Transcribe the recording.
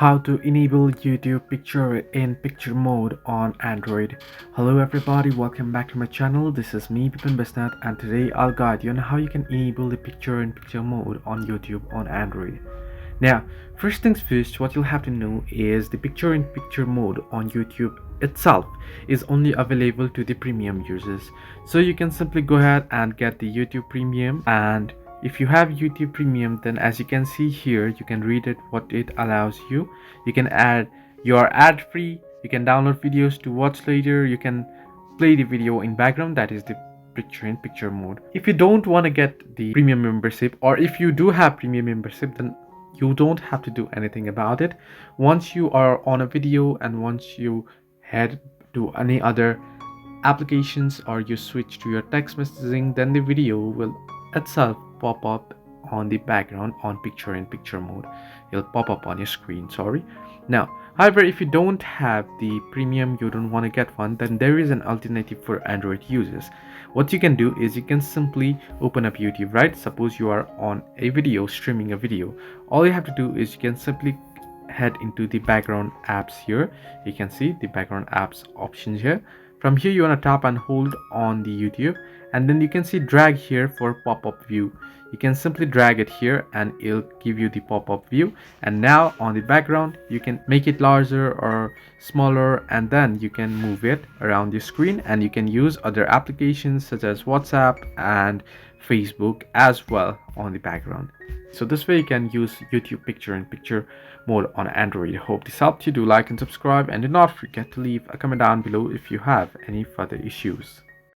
How to enable YouTube picture in picture mode on Android. Hello everybody, welcome back to my channel. This is me Bipin Besnat, and today I'll guide you on how you can enable the picture in picture mode on YouTube on Android. Now, first things first, what you'll have to know is the picture in picture mode on YouTube itself is only available to the premium users. So you can simply go ahead and get the YouTube Premium, and if you have YouTube Premium, then as you can see here, you can read it what it allows you. You can add your ad free, you can download videos to watch later, you can play the video in background, that is the picture in picture mode. If you don't want to get the premium membership, or if you do have premium membership, then you don't have to do anything about it. Once you are on a video and once you head to any other applications or you switch to your text messaging, then the video will itself pop up on the background on picture in picture mode. It'll pop up on your screen, sorry. Now, however, if you don't have the premium, you don't want to get one, then there is an alternative for Android users. What you can do is you can simply open up YouTube, right? Suppose you are on a video, streaming a video. All you have to do is you can simply head into the background apps here. You can see the background apps options here. From here, you want to tap and hold on the YouTube, and then you can see drag here for pop-up view. You can simply drag it here and it'll give you the pop-up view. And now on the background, you can make it larger or smaller, and then you can move it around the screen, and you can use other applications such as WhatsApp and Facebook as well on the background. So this way you can use YouTube picture in picture mode on Android. Hope this helped you. Do like and subscribe, and do not forget to leave a comment down below if you have any further issues.